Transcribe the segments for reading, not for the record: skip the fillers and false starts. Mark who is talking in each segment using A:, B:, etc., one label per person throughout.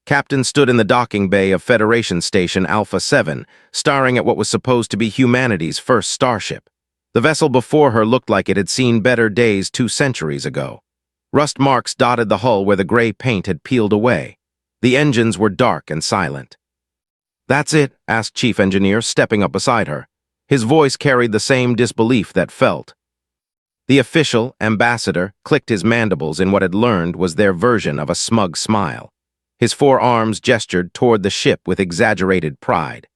A: Captain stood in the docking bay of Federation Station Alpha 7, staring at what was supposed to be humanity's first starship. The vessel before her looked like it had seen better days 2 centuries ago. Rust marks dotted the hull where the gray paint had peeled away. The engines were dark and silent. "That's it?" asked Chief Engineer, stepping up beside her. His voice carried the same disbelief that felt. The official, ambassador, clicked his mandibles in what had learned was their version of a smug smile. His 4 arms gestured toward the ship with exaggerated pride.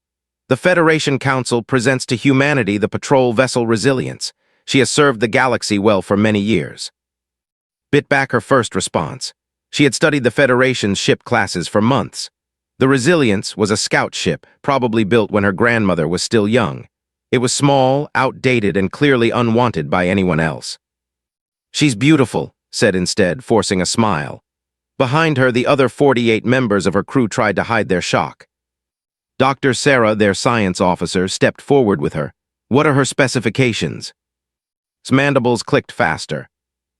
A: "The Federation Council presents to humanity the patrol vessel Resilience. She has served the galaxy well for many years." Bit back her first response. She had studied the Federation's ship classes for months. The Resilience was a scout ship, probably built when her grandmother was still young. It was small, outdated, and clearly unwanted by anyone else. "She's beautiful," said instead, forcing a smile. Behind her, the other 48 members of her crew tried to hide their shock. Dr. Sarah, their science officer, stepped forward with her. "What are her specifications?" His mandibles clicked faster.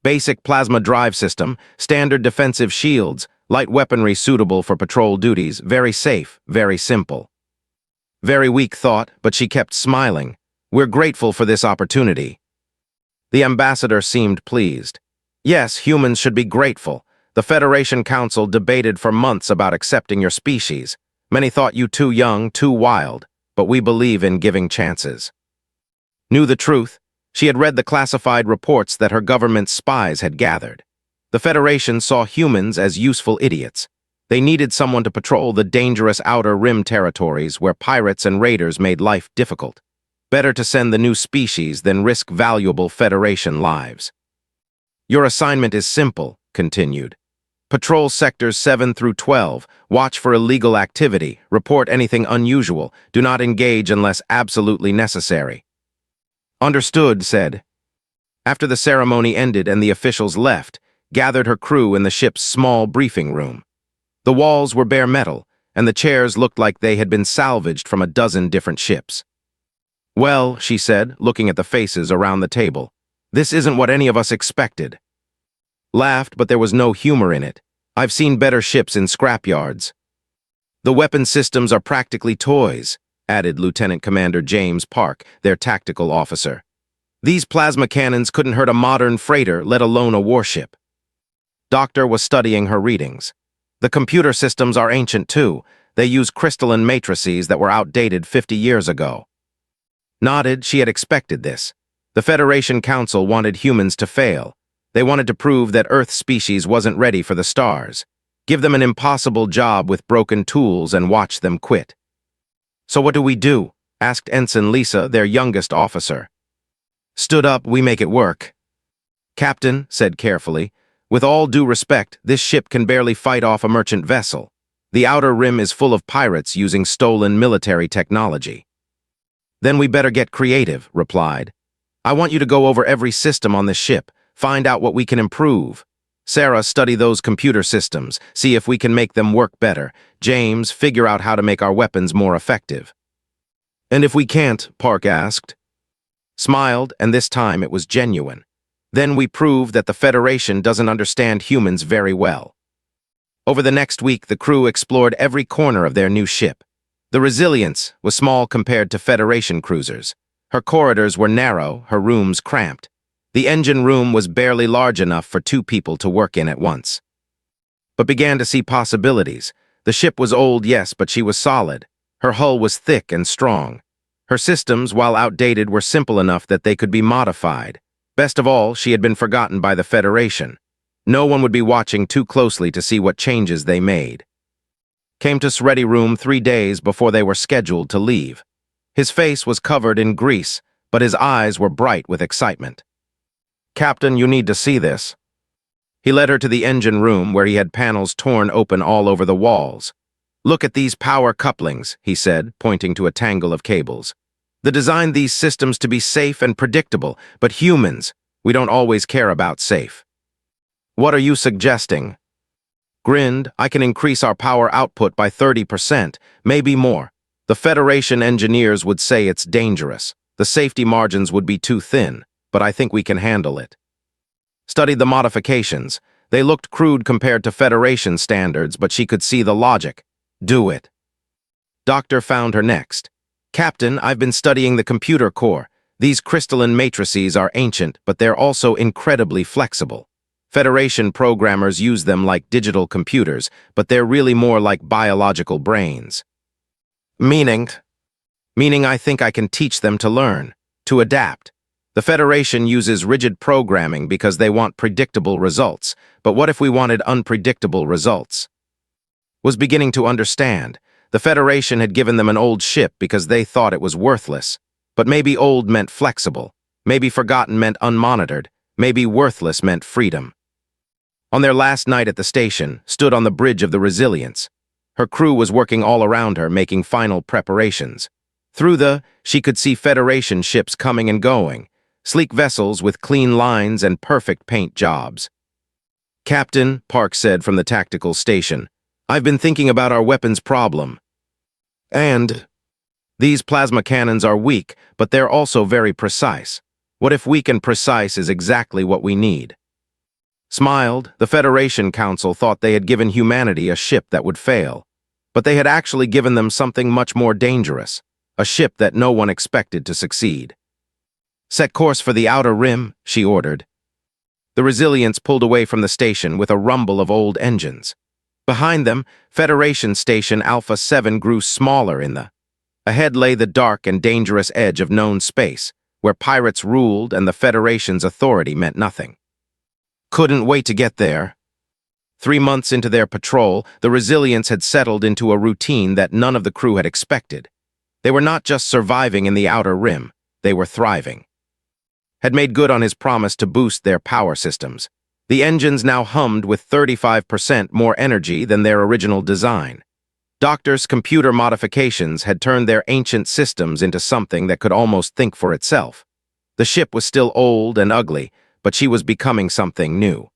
A: "Basic plasma drive system, standard defensive shields, light weaponry suitable for patrol duties, very safe, very simple." Very weak thought, but she kept smiling. "We're grateful for this opportunity." The ambassador seemed pleased. "Yes, humans should be grateful. The Federation Council debated for months about accepting your species. Many thought you too young, too wild, but we believe in giving chances." Knew the truth. She had read the classified reports that her government's spies had gathered. The Federation saw humans as useful idiots. They needed someone to patrol the dangerous outer rim territories where pirates and raiders made life difficult. Better to send the new species than risk valuable Federation lives. "Your assignment is simple," continued. "Patrol sectors 7 through 12, watch for illegal activity, report anything unusual, do not engage unless absolutely necessary." "Understood," said. After the ceremony ended and the officials left, gathered her crew in the ship's small briefing room. The walls were bare metal, and the chairs looked like they had been salvaged from a dozen different ships. "Well," she said, looking at the faces around the table, "this isn't what any of us expected." Laughed, but there was no humor in it. "I've seen better ships in scrapyards." "The weapon systems are practically toys," added Lieutenant Commander James Park, their tactical officer. "These plasma cannons couldn't hurt a modern freighter, let alone a warship." Doctor was studying her readings. "The computer systems are ancient too. They use crystalline matrices that were outdated 50 years ago." Nodded. She had expected this. The Federation Council wanted humans to fail. They wanted to prove that Earth species wasn't ready for the stars. Give them an impossible job with broken tools and watch them quit. "So what do we do?" asked Ensign Lisa, their youngest officer. Stood up, "We make it work." "Captain," said carefully, "with all due respect, this ship can barely fight off a merchant vessel. The outer rim is full of pirates using stolen military technology." "Then we better get creative," replied. "I want you to go over every system on this ship, find out what we can improve. Sarah, study those computer systems, see if we can make them work better. James, figure out how to make our weapons more effective." "And if we can't?" Park asked. Smiled, and this time it was genuine. "Then we prove that the Federation doesn't understand humans very well." Over the next week, the crew explored every corner of their new ship. The Resilience was small compared to Federation cruisers. Her corridors were narrow, her rooms cramped. The engine room was barely large enough for 2 people to work in at once. But began to see possibilities. The ship was old, yes, but she was solid. Her hull was thick and strong. Her systems, while outdated, were simple enough that they could be modified. Best of all, she had been forgotten by the Federation. No one would be watching too closely to see what changes they made. Came to Ready Room 3 days before they were scheduled to leave. His face was covered in grease, but his eyes were bright with excitement. "Captain, you need to see this." He led her to the engine room where he had panels torn open all over the walls. "Look at these power couplings," he said, pointing to a tangle of cables. "They designed these systems to be safe and predictable, but humans, we don't always care about safe." "What are you suggesting?" Grinned. "I can increase our power output by 30%, maybe more. The Federation engineers would say it's dangerous. The safety margins would be too thin, but I think we can handle it." Studied the modifications. They looked crude compared to Federation standards, but she could see the logic. Do it. Doctor found her next. Captain, I've been studying the computer core. These crystalline matrices are ancient, but they're also incredibly flexible. Federation programmers use them like digital computers, but they're really more like biological brains. Meaning I think I can teach them to learn, to adapt. The Federation uses rigid programming because they want predictable results, but what if we wanted unpredictable results? Was beginning to understand. The Federation had given them an old ship because they thought it was worthless. But maybe old meant flexible. Maybe forgotten meant unmonitored. Maybe worthless meant freedom. On their last night at the station, stood on the bridge of the Resilience. Her crew was working all around her, making final preparations. She could see Federation ships coming and going, sleek vessels with clean lines and perfect paint jobs. Captain, Park said from the tactical station, I've been thinking about our weapons problem. And these plasma cannons are weak, but they're also very precise. What if weak and precise is exactly what we need? Smiled, the Federation Council thought they had given humanity a ship that would fail. But they had actually given them something much more dangerous, a ship that no one expected to succeed. Set course for the outer rim, she ordered. The Resilience pulled away from the station with a rumble of old engines. Behind them, Federation Station Alpha 7 grew smaller in the... Ahead lay the dark and dangerous edge of known space, where pirates ruled and the Federation's authority meant nothing. Couldn't wait to get there. 3 months into their patrol, the Resilience had settled into a routine that none of the crew had expected. They were not just surviving in the outer rim, they were thriving. Had made good on his promise to boost their power systems. The engines now hummed with 35% more energy than their original design. Doctor's computer modifications had turned their ancient systems into something that could almost think for itself. The ship was still old and ugly, but she was becoming something new.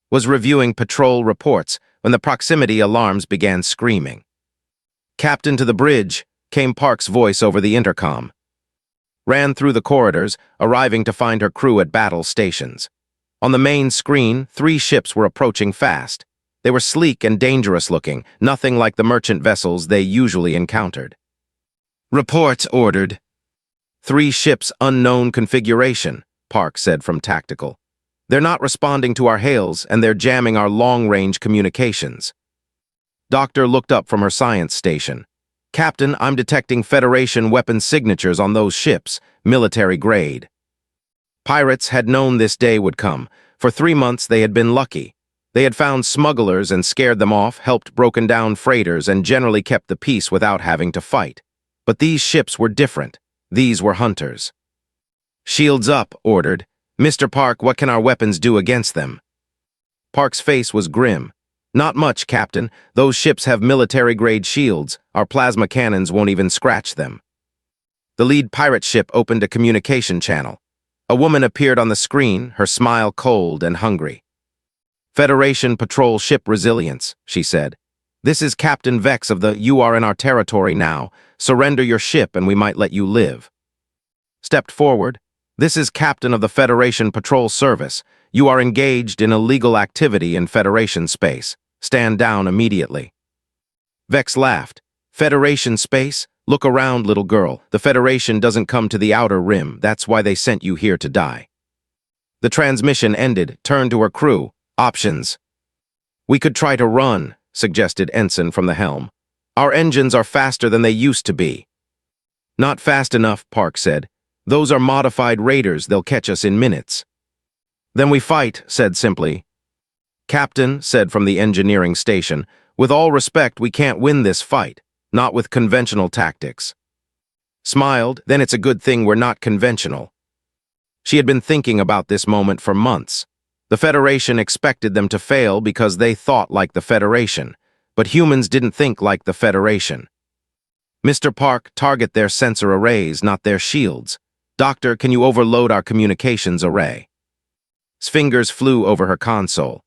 A: Was reviewing patrol reports when the proximity alarms began screaming. Captain to the bridge, came Park's voice over the intercom. Ran through the corridors, arriving to find her crew at battle stations. On the main screen, 3 ships were approaching fast. They were sleek and dangerous-looking, nothing like the merchant vessels they usually encountered. Report ordered. 3 ships unknown configuration, Park said from tactical. They're not responding to our hails, and they're jamming our long-range communications. Doctor looked up from her science station. Captain, I'm detecting Federation weapon signatures on those ships, military grade. Pirates had known this day would come. For 3 months they had been lucky. They had found smugglers and scared them off, helped broken-down freighters, and generally kept the peace without having to fight. But these ships were different. These were hunters. Shields up, ordered. Mr. Park, what can our weapons do against them? Park's face was grim. Not much, Captain. Those ships have military-grade shields. Our plasma cannons won't even scratch them. The lead pirate ship opened a communication channel. A woman appeared on the screen, her smile cold and hungry. Federation Patrol Ship Resilience, she said. This is Captain Vex of the You Are in Our Territory Now. Surrender your ship and we might let you live. Stepped forward. This is Captain of the Federation Patrol Service. You are engaged in illegal activity in Federation space. Stand down immediately. Vex laughed. Federation space? Look around, little girl. The Federation doesn't come to the outer rim. That's why they sent you here to die. The transmission ended, turned to her crew. Options. We could try to run, suggested Ensign from the helm. Our engines are faster than they used to be. Not fast enough, Park said. Those are modified raiders. They'll catch us in minutes. Then we fight, said simply. Captain, said from the engineering station, with all respect, we can't win this fight. Not with conventional tactics. Smiled, then it's a good thing we're not conventional. She had been thinking about this moment for months. The Federation expected them to fail because they thought like the Federation, but humans didn't think like the Federation. Mr. Park, target their sensor arrays, not their shields. Doctor, can you overload our communications array? His fingers flew over her console.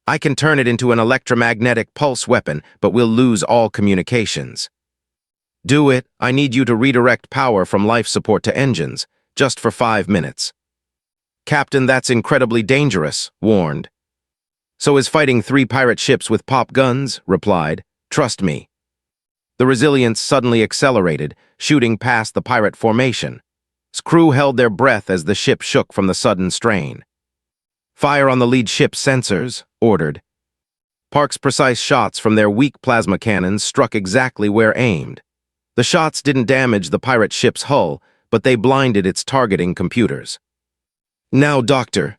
A: I can turn it into an electromagnetic pulse weapon, but we'll lose all communications. Do it. I need you to redirect power from life support to engines, just for 5 minutes. Captain, that's incredibly dangerous, warned. So is fighting 3 pirate ships with pop guns, replied. Trust me. The Resilience suddenly accelerated, shooting past the pirate formation. Its crew held their breath as the ship shook from the sudden strain. Fire on the lead ship's sensors, ordered. Park's precise shots from their weak plasma cannons struck exactly where aimed. The shots didn't damage the pirate ship's hull, but they blinded its targeting computers. Now, Doctor.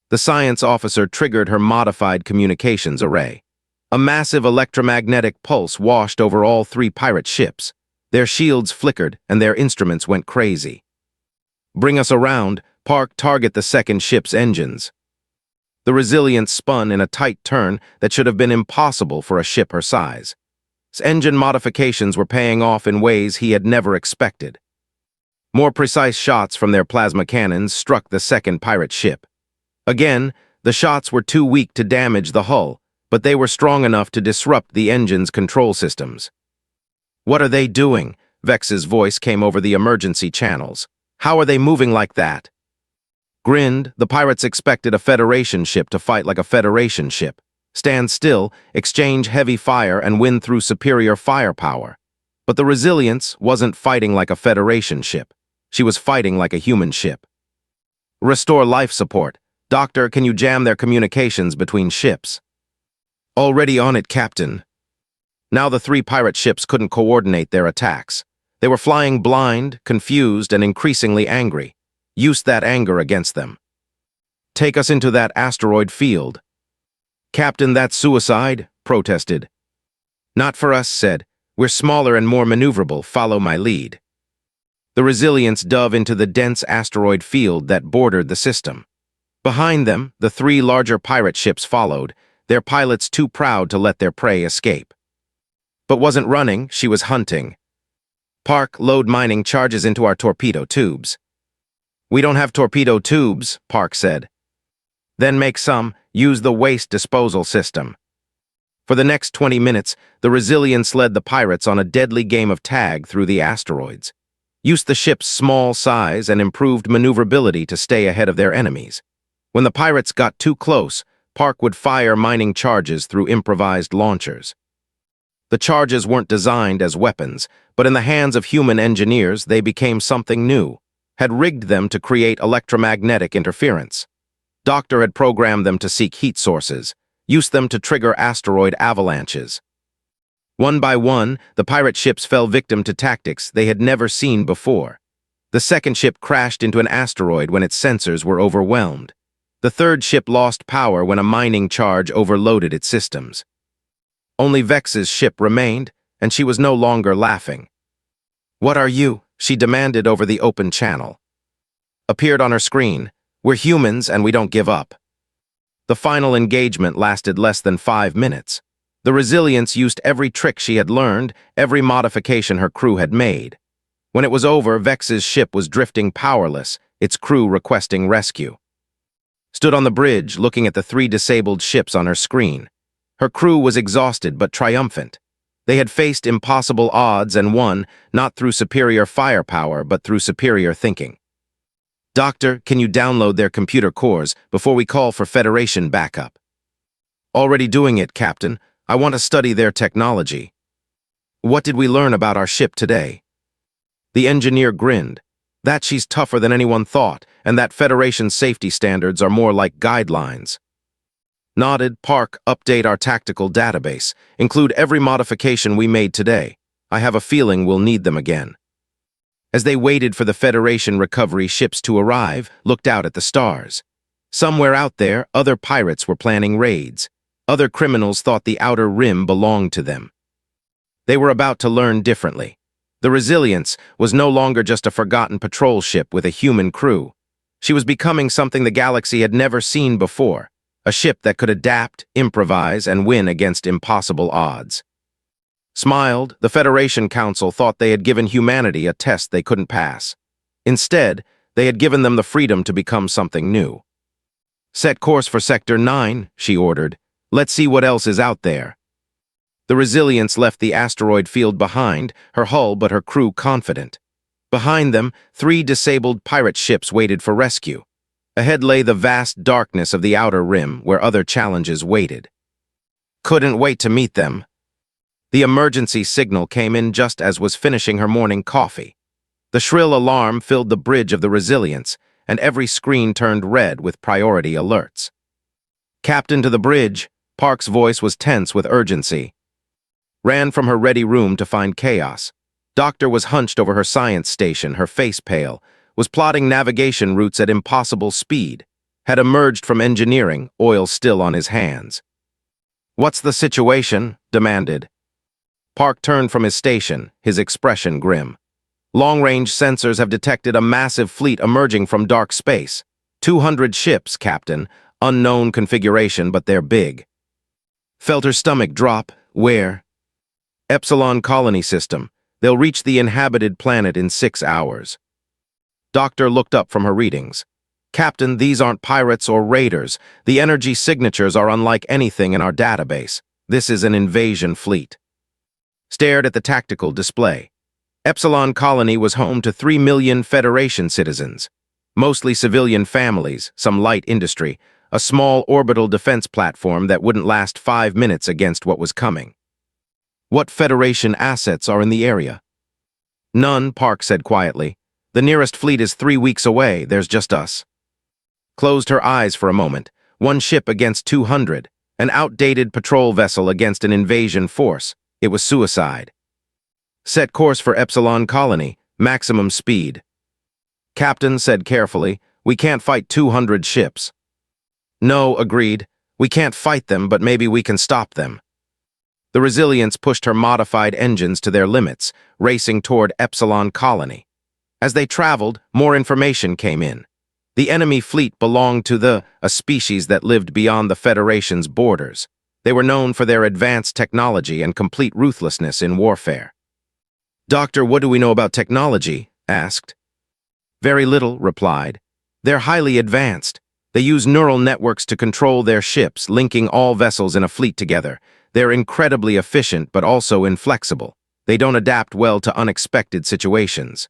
A: The science officer triggered her modified communications array. A massive electromagnetic pulse washed over all 3 pirate ships. Their shields flickered and their instruments went crazy. Bring us around. Park, target the second ship's engines. The Resilience spun in a tight turn that should have been impossible for a ship her size. Its engine modifications were paying off in ways he had never expected. More precise shots from their plasma cannons struck the second pirate ship. Again, the shots were too weak to damage the hull, but they were strong enough to disrupt the engine's control systems. What are they doing? Vex's voice came over the emergency channels. How are they moving like that? Grinned, the pirates expected a Federation ship to fight like a Federation ship, stand still, exchange heavy fire, and win through superior firepower. But the Resilience wasn't fighting like a Federation ship. She was fighting like a human ship. Restore life support. Doctor, can you jam their communications between ships? Already on it, Captain. Now the 3 pirate ships couldn't coordinate their attacks. They were flying blind, confused, and increasingly angry. Use that anger against them. Take us into that asteroid field. Captain, that's suicide, protested. Not for us, said. We're smaller and more maneuverable. Follow my lead. The Resilience dove into the dense asteroid field that bordered the system. Behind them, the 3 larger pirate ships followed, their pilots too proud to let their prey escape. But wasn't running, she was hunting. Park, load mining charges into our torpedo tubes. We don't have torpedo tubes, Park said. Then make some, use the waste disposal system. For the next 20 minutes, the Resilience led the pirates on a deadly game of tag through the asteroids. Used the ship's small size and improved maneuverability to stay ahead of their enemies. When the pirates got too close, Park would fire mining charges through improvised launchers. The charges weren't designed as weapons, but in the hands of human engineers they became something new, had rigged them to create electromagnetic interference. Doctor had programmed them to seek heat sources, used them to trigger asteroid avalanches. One by one, the pirate ships fell victim to tactics they had never seen before. The second ship crashed into an asteroid when its sensors were overwhelmed. The third ship lost power when a mining charge overloaded its systems. Only Vex's ship remained, and she was no longer laughing. What are you? She demanded over the open channel. Appeared on her screen. We're humans and we don't give up. The final engagement lasted less than 5 minutes. The Resilience used every trick she had learned, every modification her crew had made. When it was over, Vex's ship was drifting powerless, its crew requesting rescue. Stood on the bridge, looking at the 3 disabled ships on her screen. Her crew was exhausted but triumphant. They had faced impossible odds and won, not through superior firepower, but through superior thinking. Doctor, can you download their computer cores before we call for Federation backup? Already doing it, Captain. I want to study their technology. What did we learn about our ship today? The engineer grinned. That she's tougher than anyone thought, and that Federation safety standards are more like guidelines. Nodded. Park, update our tactical database. Include every modification we made today. I have a feeling we'll need them again. As they waited for the Federation recovery ships to arrive, looked out at the stars. Somewhere out there, other pirates were planning raids. Other criminals thought the Outer Rim belonged to them. They were about to learn differently. The Resilience was no longer just a forgotten patrol ship with a human crew. She was becoming something the galaxy had never seen before. A ship that could adapt, improvise, and win against impossible odds. Smiled, the Federation Council thought they had given humanity a test they couldn't pass. Instead, they had given them the freedom to become something new. Set course for Sector 9, she ordered. Let's see what else is out there. The Resilience left the asteroid field behind, her hull but her crew confident. Behind them, 3 disabled pirate ships waited for rescue. Ahead lay the vast darkness of the outer rim where other challenges waited. Couldn't wait to meet them. The emergency signal came in just as was finishing her morning coffee. The shrill alarm filled the bridge of the Resilience, and every screen turned red with priority alerts. Captain to the bridge, Park's voice was tense with urgency. Ran from her ready room to find chaos. Doctor was hunched over her science station, her face pale, was plotting navigation routes at impossible speed, had emerged from engineering, oil still on his hands. "What's the situation?" demanded. Park turned from his station, his expression grim. "Long-range sensors have detected a massive fleet emerging from dark space. 200 ships, Captain. Unknown configuration, but they're big." Felt her stomach drop. "Where?" "Epsilon Colony System. They'll reach the inhabited planet in 6 hours." Doctor looked up from her readings. "Captain, these aren't pirates or raiders. The energy signatures are unlike anything in our database. This is an invasion fleet." Stared at the tactical display. Epsilon Colony was home to 3 million Federation citizens. Mostly civilian families, some light industry, a small orbital defense platform that wouldn't last 5 minutes against what was coming. "What Federation assets are in the area?" "None," Park said quietly. "The nearest fleet is 3 weeks away. There's just us." Closed her eyes for a moment. 1 ship against 200. An outdated patrol vessel against an invasion force. It was suicide. "Set course for Epsilon Colony. Maximum speed." Captain said carefully, "We can't fight 200 ships." "No," agreed. "We can't fight them, but maybe we can stop them." The Resilience pushed her modified engines to their limits, racing toward Epsilon Colony. As they traveled, more information came in. The enemy fleet belonged to a species that lived beyond the Federation's borders. They were known for their advanced technology and complete ruthlessness in warfare. "Doctor, what do we know about technology?" asked. "Very little," replied. "They're highly advanced. They use neural networks to control their ships, linking all vessels in a fleet together. They're incredibly efficient, but also inflexible. They don't adapt well to unexpected situations."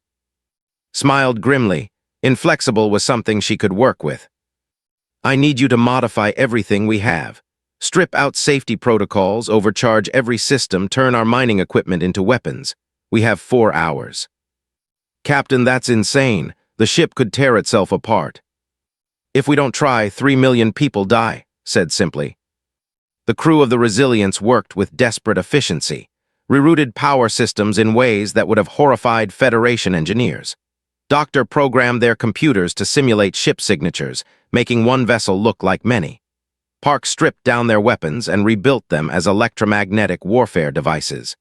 A: Smiled grimly. Inflexible was something she could work with. "I need you to modify everything we have. Strip out safety protocols, overcharge every system, turn our mining equipment into weapons. We have 4 hours." "Captain, that's insane. The ship could tear itself apart." "If we don't try, 3 million people die," said simply. The crew of the Resilience worked with desperate efficiency, rerouted power systems in ways that would have horrified Federation engineers. Doctor programmed their computers to simulate ship signatures, making one vessel look like many. Park stripped down their weapons and rebuilt them as electromagnetic warfare devices.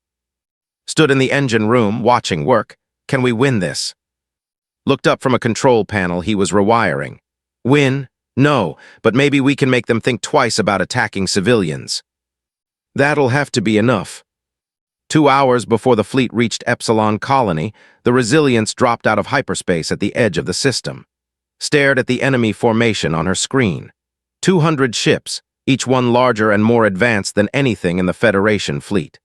A: Stood in the engine room, watching work. "Can we win this?" Looked up from a control panel he was rewiring. "Win? No, but maybe we can make them think twice about attacking civilians." "That'll have to be enough." 2 hours before the fleet reached Epsilon Colony, the Resilience dropped out of hyperspace at the edge of the system. Stared at the enemy formation on her screen. 200 ships, each one larger and more advanced than anything in the Federation fleet.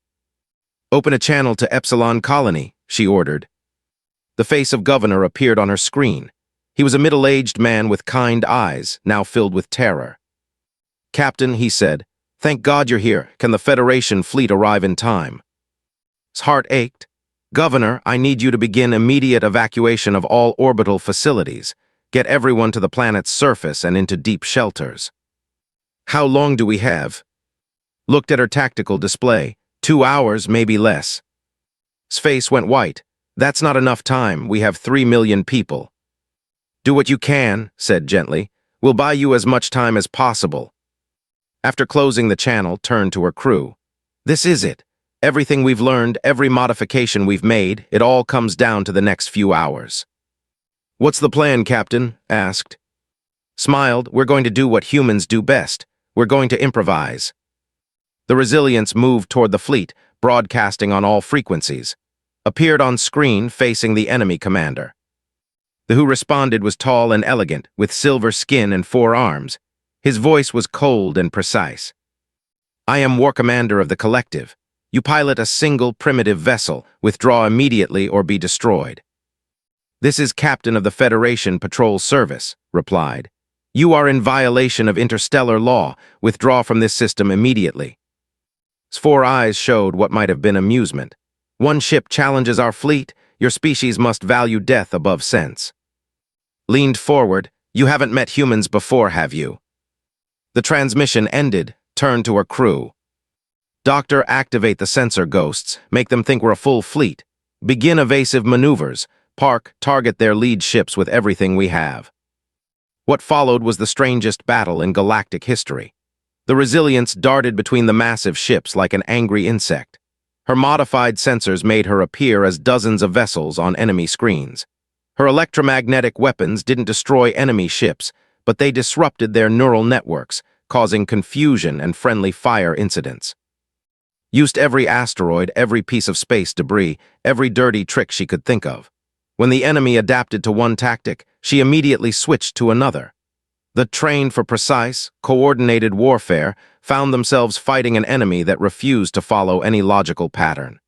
A: "Open a channel to Epsilon Colony," she ordered. The face of Governor appeared on her screen. He was a middle-aged man with kind eyes, now filled with terror. "Captain," he said, "thank God you're here. Can the Federation fleet arrive in time?" His heart ached. "Governor, I need you to begin immediate evacuation of all orbital facilities. Get everyone to the planet's surface and into deep shelters." "How long do we have?" Looked at her tactical display. 2 hours, maybe less. His face went white. "That's not enough time. We have 3 million people." "Do what you can," said gently. "We'll buy you as much time as possible." After closing the channel, turned to her crew. "This is it. Everything we've learned, every modification we've made, it all comes down to the next few hours." "What's the plan, Captain?" asked. Smiled. "We're going to do what humans do best. We're going to improvise." The Resilience moved toward the fleet, broadcasting on all frequencies. Appeared on screen facing the enemy commander. The who responded was tall and elegant, with silver skin and 4 arms. His voice was cold and precise. "I am War Commander of the Collective. You pilot a single primitive vessel. Withdraw immediately or be destroyed." "This is Captain of the Federation Patrol Service," replied. You are in violation of interstellar law. Withdraw from this system immediately. His four eyes showed what might have been amusement. One ship challenges our fleet. Your species must value death above sense. Leaned forward. You haven't met humans before, have you? The transmission ended. Turned to her crew. Doctor, activate the sensor ghosts. Make them think we're a full fleet. Begin evasive maneuvers. Park, target their lead ships with everything we have. What followed was the strangest battle in galactic history. The Resilience darted between the massive ships like an angry insect. Her modified sensors made her appear as dozens of vessels on enemy screens. Her electromagnetic weapons didn't destroy enemy ships, but they disrupted their neural networks, causing confusion and friendly fire incidents. Used every asteroid, every piece of space debris, every dirty trick she could think of. When the enemy adapted to one tactic, she immediately switched to another. The trained for precise, coordinated warfare found themselves fighting an enemy that refused to follow any logical pattern.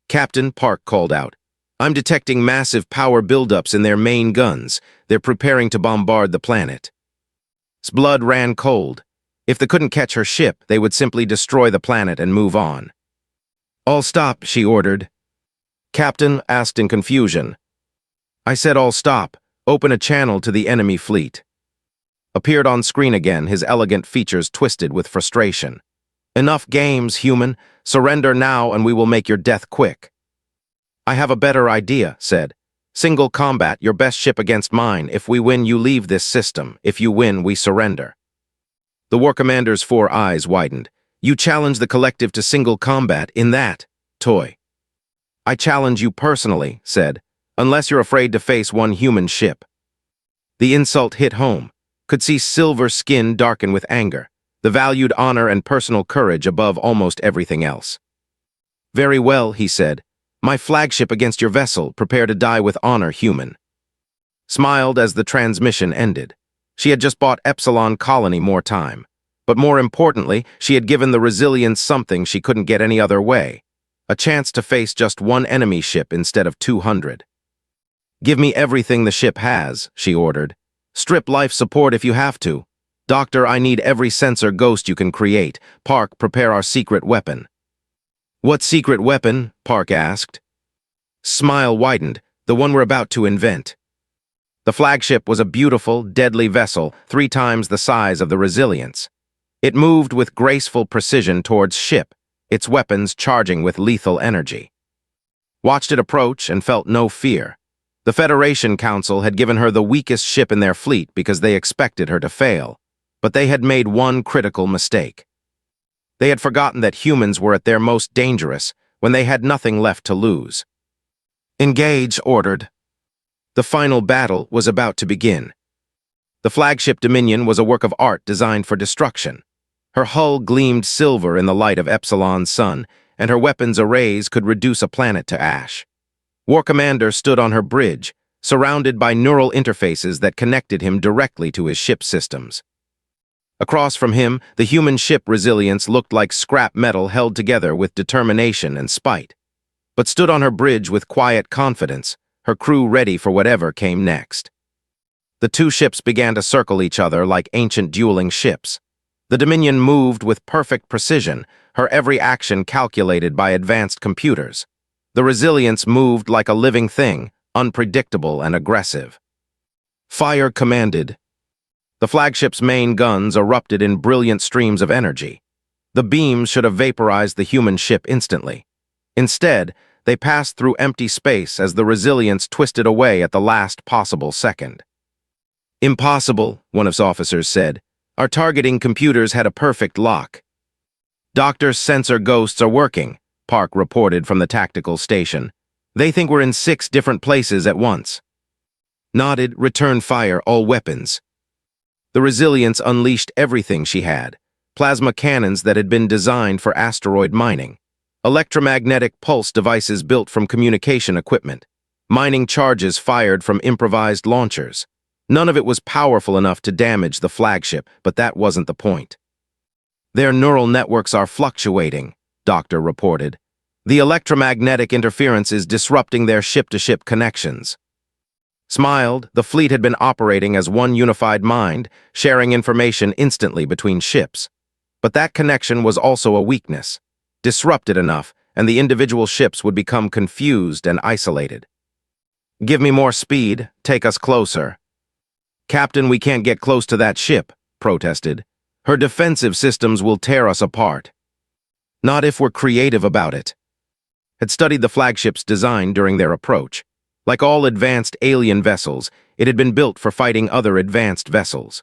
A: Captain, Park called out, I'm detecting massive power buildups in their main guns. They're preparing to bombard the planet. His blood ran cold. If they couldn't catch her ship, they would simply destroy the planet and move on. All stop, she ordered. Captain asked in confusion. I said all stop. Open a channel to the enemy fleet. Appeared on screen again, his elegant features twisted with frustration. Enough games, human. Surrender now and we will make your death quick. I have a better idea, said. Single combat, your best ship against mine. If we win, you leave this system. If you win, we surrender. The war commander's four eyes widened. You challenge the collective to single combat in that, toy. I challenge you personally, said, unless you're afraid to face one human ship. The insult hit home. Could see silver skin darken with anger, the valued honor and personal courage above almost everything else. Very well, he said. My flagship against your vessel, prepare to die with honor, human. Smiled as the transmission ended. She had just bought Epsilon Colony more time. But more importantly, she had given the Resilience something she couldn't get any other way. A chance to face just one enemy ship instead of 200. Give me everything the ship has, she ordered. Strip life support if you have to. Doctor, I need every sensor ghost you can create. Park, prepare our secret weapon. What secret weapon? Park asked. Smile widened. The one we're about to invent. The flagship was a beautiful, deadly vessel, 3 times the size of the Resilience. It moved with graceful precision towards ship, its weapons charging with lethal energy. Watched it approach and felt no fear. The Federation Council had given her the weakest ship in their fleet because they expected her to fail, but they had made one critical mistake. They had forgotten that humans were at their most dangerous when they had nothing left to lose. Engage, ordered. The final battle was about to begin. The flagship Dominion was a work of art designed for destruction. Her hull gleamed silver in the light of Epsilon's sun, and her weapons arrays could reduce a planet to ash. War Commander stood on her bridge, surrounded by neural interfaces that connected him directly to his ship systems. Across from him, the human ship Resilience looked like scrap metal held together with determination and spite, but stood on her bridge with quiet confidence, her crew ready for whatever came next. The two ships began to circle each other like ancient dueling ships. The Dominion moved with perfect precision, her every action calculated by advanced computers. The Resilience moved like a living thing, unpredictable and aggressive. Fire commanded. The flagship's main guns erupted in brilliant streams of energy. The beams should have vaporized the human ship instantly. Instead, they passed through empty space as the Resilience twisted away at the last possible second. Impossible, one of its officers said. Our targeting computers had a perfect lock. Doctor's sensor ghosts are working, Park reported from the tactical station. They think we're in 6 different places at once. Nodded, return fire all weapons. The Resilience unleashed everything she had. Plasma cannons that had been designed for asteroid mining. Electromagnetic pulse devices built from communication equipment. Mining charges fired from improvised launchers. None of it was powerful enough to damage the flagship, but that wasn't the point. Their neural networks are fluctuating, Doctor reported. The electromagnetic interference is disrupting their ship-to-ship connections. Smiled, the fleet had been operating as one unified mind, sharing information instantly between ships. But that connection was also a weakness. Disrupted enough, and the individual ships would become confused and isolated. "Give me more speed, take us closer." "Captain, we can't get close to that ship," protested. "Her defensive systems will tear us apart." "Not if we're creative about it." Had studied the flagship's design during their approach. Like all advanced alien vessels, it had been built for fighting other advanced vessels.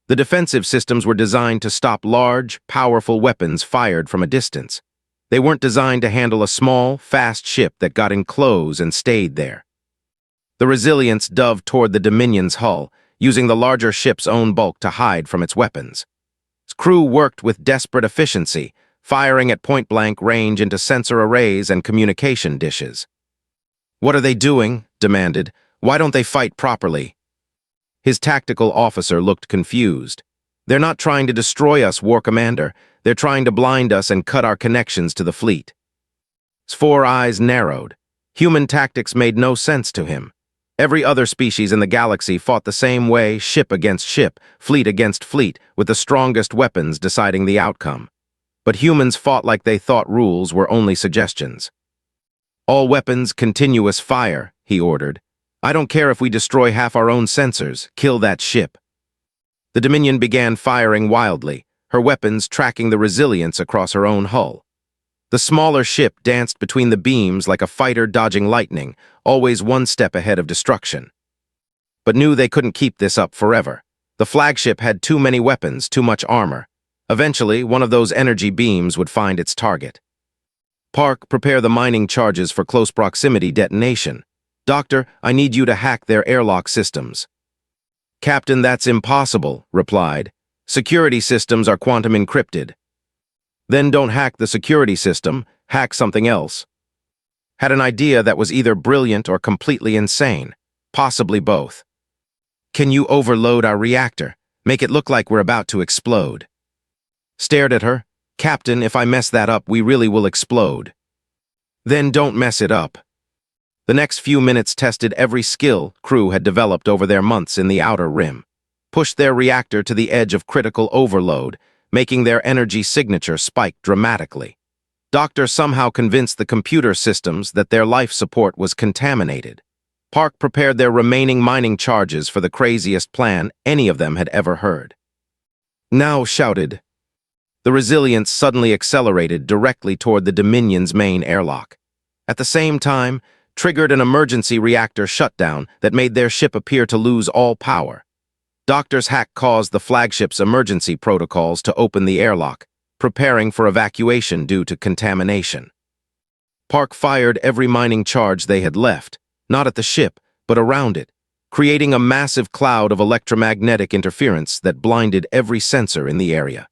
A: The defensive systems were designed to stop large, powerful weapons fired from a distance. They weren't designed to handle a small, fast ship that got in close and stayed there. The Resilience dove toward the Dominion's hull, using the larger ship's own bulk to hide from its weapons. Its crew worked with desperate efficiency, firing at point-blank range into sensor arrays and communication dishes. "What are they doing?" demanded. "Why don't they fight properly?" His tactical officer looked confused. "They're not trying to destroy us, War Commander. They're trying to blind us and cut our connections to the fleet." His four eyes narrowed. Human tactics made no sense to him. Every other species in the galaxy fought the same way, ship against ship, fleet against fleet, with the strongest weapons deciding the outcome. But humans fought like they thought rules were only suggestions. "All weapons, continuous fire," he ordered. "I don't care if we destroy half our own sensors, kill that ship." The Dominion began firing wildly, her weapons tracking the Resilience across her own hull. The smaller ship danced between the beams like a fighter dodging lightning, always one step ahead of destruction. But knew they couldn't keep this up forever. The flagship had too many weapons, too much armor. Eventually, one of those energy beams would find its target. "Park, prepare the mining charges for close proximity detonation. Doctor, I need you to hack their airlock systems." "Captain, that's impossible," replied. "Security systems are quantum encrypted." "Then don't hack the security system, hack something else." Had an idea that was either brilliant or completely insane, possibly both. "Can you overload our reactor? Make it look like we're about to explode." Stared at her. "Captain, if I mess that up, we really will explode." "Then don't mess it up." The next few minutes tested every skill crew had developed over their months in the Outer Rim. Pushed their reactor to the edge of critical overload, making their energy signature spike dramatically. Doctor somehow convinced the computer systems that their life support was contaminated. Park prepared their remaining mining charges for the craziest plan any of them had ever heard. "Now," shouted. The Resilience suddenly accelerated directly toward the Dominion's main airlock. At the same time, triggered an emergency reactor shutdown that made their ship appear to lose all power. Doctor's hack caused the flagship's emergency protocols to open the airlock, preparing for evacuation due to contamination. Park fired every mining charge they had left, not at the ship, but around it, creating a massive cloud of electromagnetic interference that blinded every sensor in the area.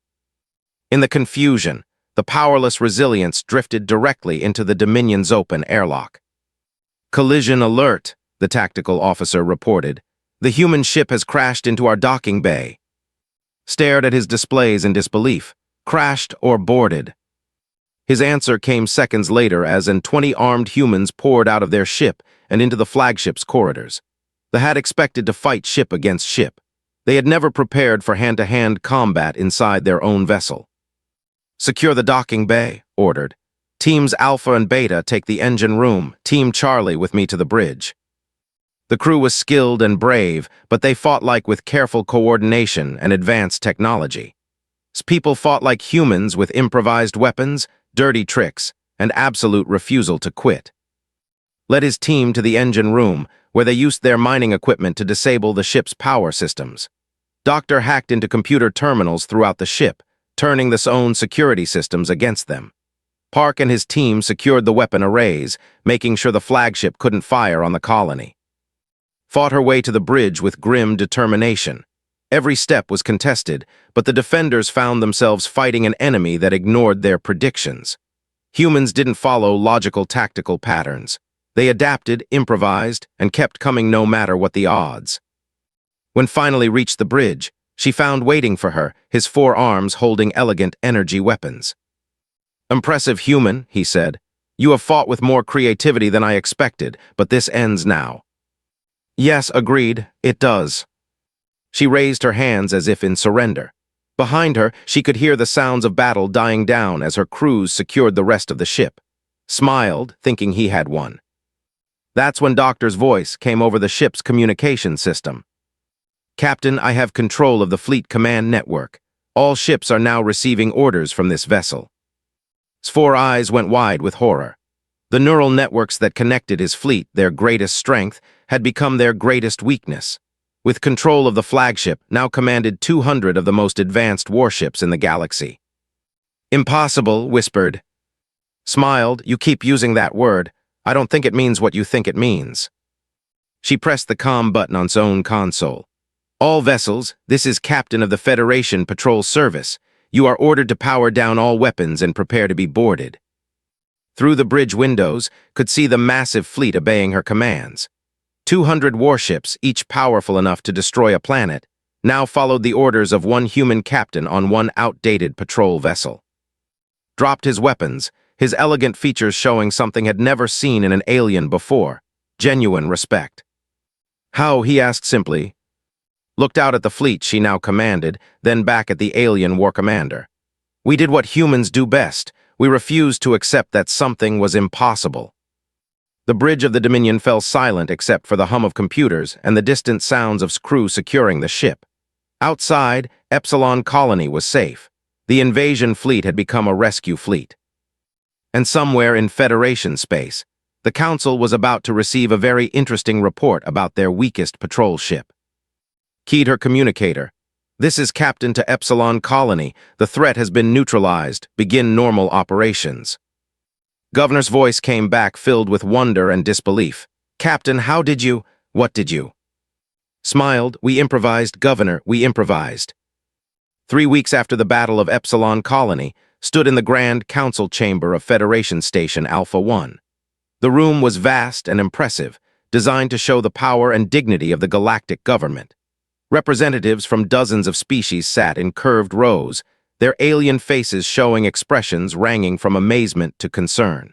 A: In the confusion, the powerless Resilience drifted directly into the Dominion's open airlock. "Collision alert," the tactical officer reported. "The human ship has crashed into our docking bay." Stared at his displays in disbelief. Crashed or boarded? His answer came seconds later as 20 armed humans poured out of their ship and into the flagship's corridors. They had expected to fight ship against ship. They had never prepared for hand-to-hand combat inside their own vessel. "Secure the docking bay," ordered. "Teams Alpha and Beta take the engine room, Team Charlie with me to the bridge." The crew was skilled and brave, but they fought like with careful coordination and advanced technology. People fought like humans with improvised weapons, dirty tricks, and absolute refusal to quit. Led his team to the engine room, where they used their mining equipment to disable the ship's power systems. Doctor hacked into computer terminals throughout the ship, turning the own security systems against them. Park and his team secured the weapon arrays, making sure the flagship couldn't fire on the colony. Fought her way to the bridge with grim determination. Every step was contested, but the defenders found themselves fighting an enemy that ignored their predictions. Humans didn't follow logical tactical patterns. They adapted, improvised, and kept coming no matter what the odds. When finally reached the bridge, she found waiting for her, his four arms holding elegant energy weapons. "Impressive human," he said. "You have fought with more creativity than I expected, but this ends now." Yes, agreed, it does. She raised her hands as if in surrender. Behind her, she could hear the sounds of battle dying down as her crews secured the rest of the ship. Smiled, thinking he had won. That's when Doctor's voice came over the ship's communication system. Captain, I have control of the fleet command network. All ships are now receiving orders from this vessel. His four eyes went wide with horror. The neural networks that connected his fleet, their greatest strength, had become their greatest weakness. With control of the flagship, now commanded 200 of the most advanced warships in the galaxy. Impossible, whispered. Smiled, you keep using that word. I don't think it means what you think it means. She pressed the comm button on its own console. All vessels, this is Captain of the Federation Patrol Service. You are ordered to power down all weapons and prepare to be boarded. Through the bridge windows, could see the massive fleet obeying her commands. 200 warships, each powerful enough to destroy a planet, now followed the orders of one human captain on one outdated patrol vessel. Dropped his weapons, his elegant features showing something had never seen in an alien before, genuine respect. How, he asked simply. Looked out at the fleet she now commanded, then back at the alien war commander. We did what humans do best. We refused to accept that something was impossible. The bridge of the Dominion fell silent except for the hum of computers and the distant sounds of crew securing the ship. Outside, Epsilon Colony was safe. The invasion fleet had become a rescue fleet. And somewhere in Federation space, the Council was about to receive a very interesting report about their weakest patrol ship. Keyed her communicator. This is Captain to Epsilon Colony. The threat has been neutralized. Begin normal operations. Governor's voice came back filled with wonder and disbelief. Captain, how did you? What did you? Smiled. We improvised, Governor, we improvised. 3 weeks after the Battle of Epsilon Colony, stood in the Grand Council chamber of Federation Station Alpha 1. The room was vast and impressive, designed to show the power and dignity of the galactic government. Representatives from dozens of species sat in curved rows, their alien faces showing expressions ranging from amazement to concern.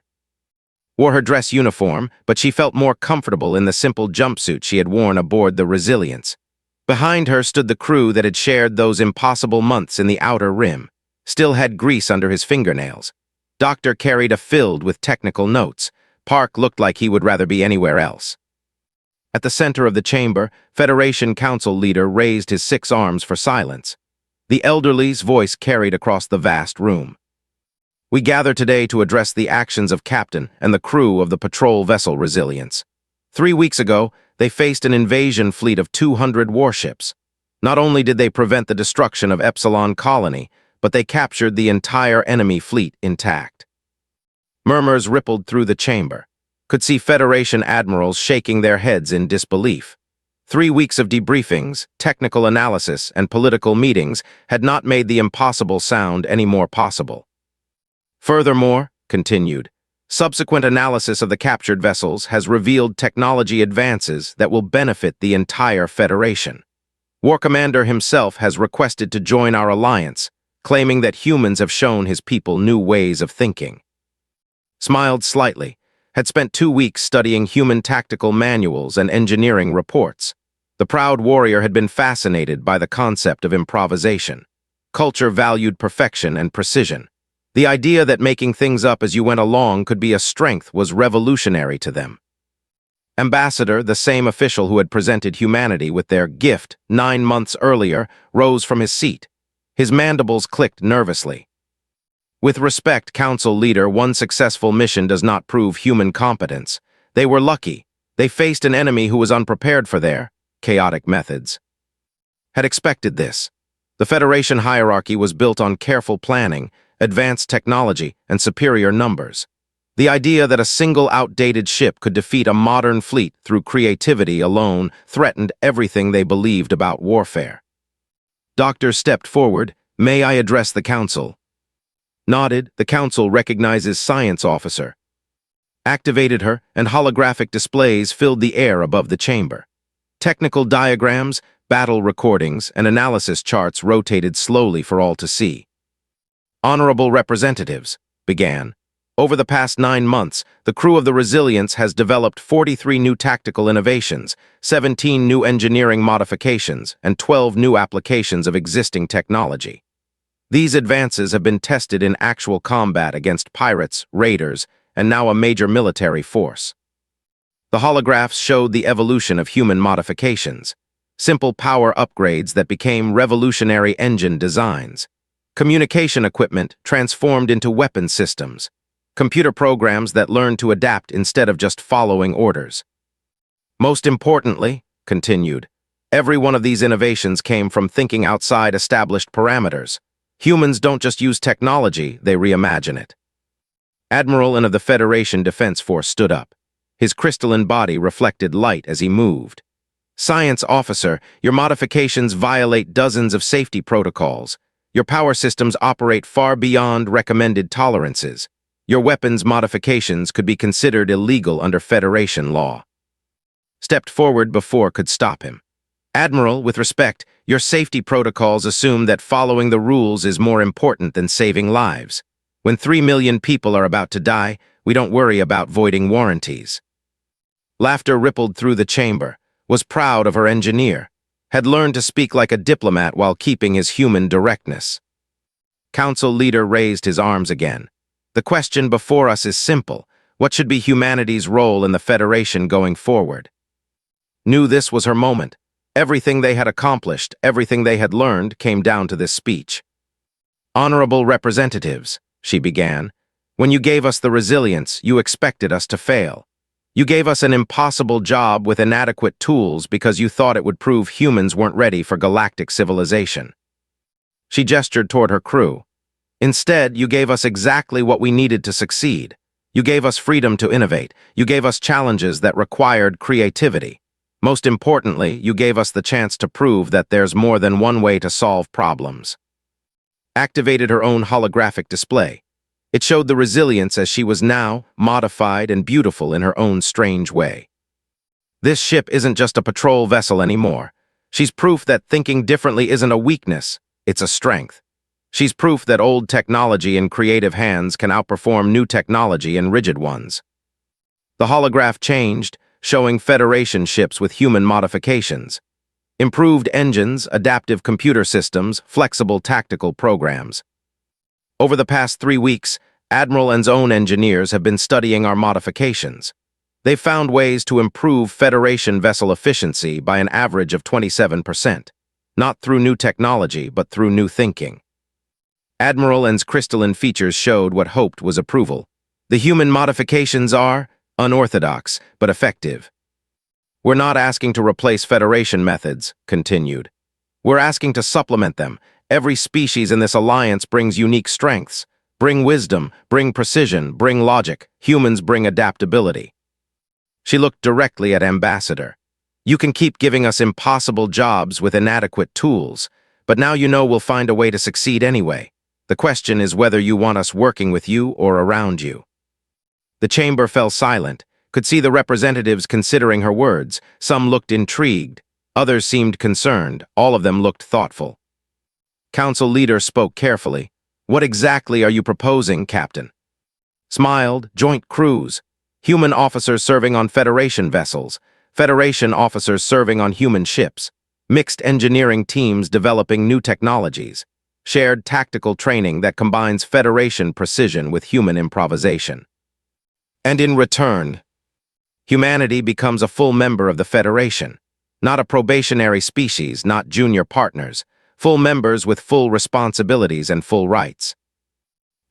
A: Wore her dress uniform, but she felt more comfortable in the simple jumpsuit she had worn aboard the Resilience. Behind her stood the crew that had shared those impossible months in the Outer Rim, still had grease under his fingernails. Doctor carried a filled with technical notes. Park looked like he would rather be anywhere else. At the center of the chamber, Federation Council leader raised his 6 arms for silence. The elderly's voice carried across the vast room. We gather today to address the actions of Captain and the crew of the patrol vessel Resilience. 3 weeks ago, they faced an invasion fleet of 200 warships. Not only did they prevent the destruction of Epsilon Colony, but they captured the entire enemy fleet intact. Murmurs rippled through the chamber. Could see Federation admirals shaking their heads in disbelief. 3 weeks of debriefings, technical analysis, and political meetings had not made the impossible sound any more possible. Furthermore, continued, subsequent analysis of the captured vessels has revealed technology advances that will benefit the entire Federation. War Commander himself has requested to join our alliance, claiming that humans have shown his people new ways of thinking. Smiled slightly. Had spent 2 weeks studying human tactical manuals and engineering reports. The proud warrior had been fascinated by the concept of improvisation. Culture valued perfection and precision. The idea that making things up as you went along could be a strength was revolutionary to them. Ambassador, the same official who had presented humanity with their gift 9 months earlier, rose from his seat. His mandibles clicked nervously. With respect, Council Leader, one successful mission does not prove human competence. They were lucky. They faced an enemy who was unprepared for their chaotic methods. Had expected this. The Federation hierarchy was built on careful planning, advanced technology, and superior numbers. The idea that a single outdated ship could defeat a modern fleet through creativity alone threatened everything they believed about warfare. Doctor stepped forward. May I address the Council? Nodded. The Council recognizes Science Officer. Activated her, and holographic displays filled the air above the chamber. Technical diagrams, battle recordings, and analysis charts rotated slowly for all to see. Honorable representatives, began. Over the past 9 months, the crew of the Resilience has developed 43 new tactical innovations, 17 new engineering modifications, and 12 new applications of existing technology. These advances have been tested in actual combat against pirates, raiders, and now a major military force. The holographs showed the evolution of human modifications, simple power upgrades that became revolutionary engine designs, communication equipment transformed into weapon systems, computer programs that learn to adapt instead of just following orders. Most importantly, continued, every one of these innovations came from thinking outside established parameters. Humans don't just use technology, they reimagine it. Admiral of the Federation Defense Force stood up. His crystalline body reflected light as he moved. Science officer, your modifications violate dozens of safety protocols. Your power systems operate far beyond recommended tolerances. Your weapons modifications could be considered illegal under Federation law. Stepped forward before could stop him. Admiral, with respect, your safety protocols assume that following the rules is more important than saving lives. When 3 million people are about to die, we don't worry about voiding warranties. Laughter rippled through the chamber, was proud of her engineer, had learned to speak like a diplomat while keeping his human directness. Council leader raised his arms again. The question before us is simple. What should be humanity's role in the Federation going forward? Knew this was her moment. Everything they had accomplished, everything they had learned, came down to this speech. Honorable representatives, she began, when you gave us the resilience, you expected us to fail. You gave us an impossible job with inadequate tools because you thought it would prove humans weren't ready for galactic civilization. She gestured toward her crew. Instead, you gave us exactly what we needed to succeed. You gave us freedom to innovate. You gave us challenges that required creativity. Most importantly, you gave us the chance to prove that there's more than one way to solve problems. Activated her own holographic display. It showed the resilience as she was now, modified and beautiful in her own strange way. This ship isn't just a patrol vessel anymore. She's proof that thinking differently isn't a weakness, it's a strength. She's proof that old technology in creative hands can outperform new technology in rigid ones. The holograph changed, showing Federation ships with human modifications. Improved engines, adaptive computer systems, flexible tactical programs. Over the past 3 weeks, Admiral and own engineers have been studying our modifications. They've found ways to improve Federation vessel efficiency by an average of 27%, not through new technology, but through new thinking. Admiral and's crystalline features showed what hoped was approval. The human modifications are unorthodox, but effective. We're not asking to replace Federation methods, continued. We're asking to supplement them. Every species in this alliance brings unique strengths. Bring wisdom, bring precision, bring logic. Humans bring adaptability. She looked directly at Ambassador. You can keep giving us impossible jobs with inadequate tools, but now you know we'll find a way to succeed anyway. The question is whether you want us working with you or around you. The chamber fell silent, could see the representatives considering her words. Some looked intrigued, others seemed concerned, all of them looked thoughtful. Council leader spoke carefully. What exactly are you proposing, Captain? Smiled, joint crews, human officers serving on Federation vessels, Federation officers serving on human ships, mixed engineering teams developing new technologies, shared tactical training that combines Federation precision with human improvisation. And in return, humanity becomes a full member of the Federation, not a probationary species, not junior partners, full members with full responsibilities and full rights.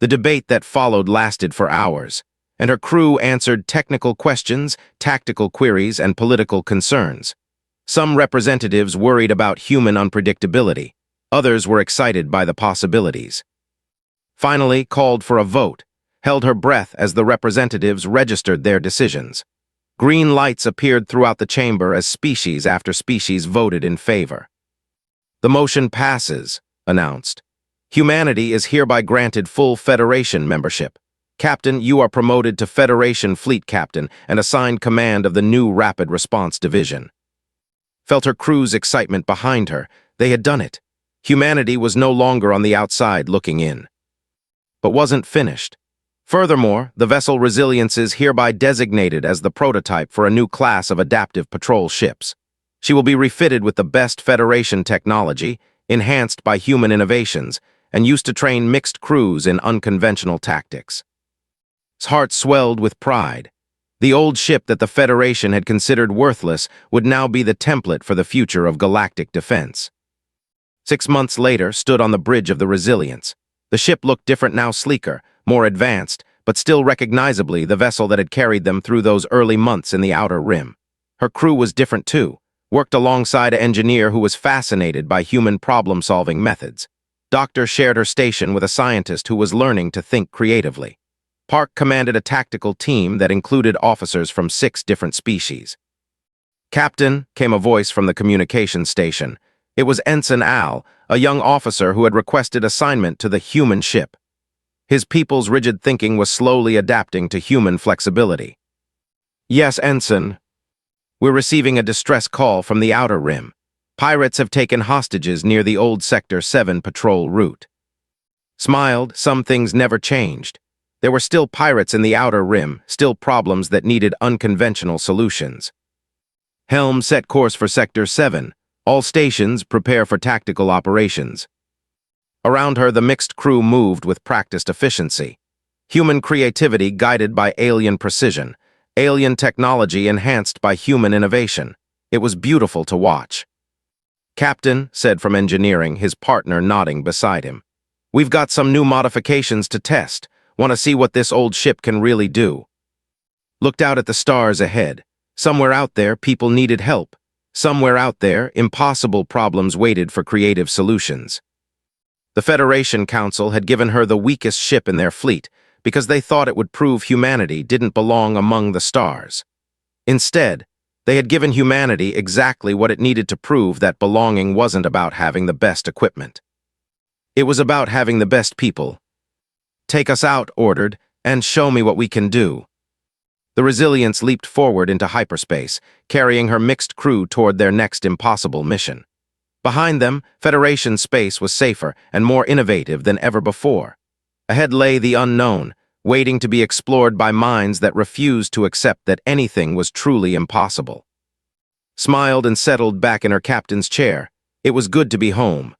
A: The debate that followed lasted for hours, and her crew answered technical questions, tactical queries, and political concerns. Some representatives worried about human unpredictability, others were excited by the possibilities. Finally, called for a vote, held her breath as the representatives registered their decisions. Green lights appeared throughout the chamber as species after species voted in favor. The motion passes, announced. Humanity is hereby granted full Federation membership. Captain, you are promoted to Federation Fleet Captain and assigned command of the new Rapid Response Division. Felt her crew's excitement behind her. They had done it. Humanity was no longer on the outside looking in. But wasn't finished. Furthermore, the vessel Resilience is hereby designated as the prototype for a new class of adaptive patrol ships. She will be refitted with the best Federation technology, enhanced by human innovations, and used to train mixed crews in unconventional tactics. His heart swelled with pride. The old ship that the Federation had considered worthless would now be the template for the future of galactic defense. 6 months later, stood on the bridge of the Resilience. The ship looked different now, sleeker, more advanced, but still recognizably the vessel that had carried them through those early months in the Outer Rim. Her crew was different too, worked alongside an engineer who was fascinated by human problem-solving methods. Doctor shared her station with a scientist who was learning to think creatively. Park commanded a tactical team that included officers from 6 different species. "Captain," came a voice from the communications station. It was Ensign Al, a young officer who had requested assignment to the human ship. His people's rigid thinking was slowly adapting to human flexibility. "Yes, Ensign. We're receiving a distress call from the Outer Rim. Pirates have taken hostages near the old Sector 7 patrol route." Smiled, some things never changed. There were still pirates in the Outer Rim, still problems that needed unconventional solutions. "Helm, set course for Sector 7. All stations, prepare for tactical operations." Around her, the mixed crew moved with practiced efficiency. Human creativity guided by alien precision, alien technology enhanced by human innovation. It was beautiful to watch. "Captain," said from engineering, his partner nodding beside him. "We've got some new modifications to test. Want to see what this old ship can really do." Looked out at the stars ahead. Somewhere out there, people needed help. Somewhere out there, impossible problems waited for creative solutions. The Federation Council had given her the weakest ship in their fleet because they thought it would prove humanity didn't belong among the stars. Instead, they had given humanity exactly what it needed to prove that belonging wasn't about having the best equipment. It was about having the best people. "Take us out," ordered, "and show me what we can do." The Resilience leaped forward into hyperspace, carrying her mixed crew toward their next impossible mission. Behind them, Federation space was safer and more innovative than ever before. Ahead lay the unknown, waiting to be explored by minds that refused to accept that anything was truly impossible. Smiled and settled back in her captain's chair. It was good to be home.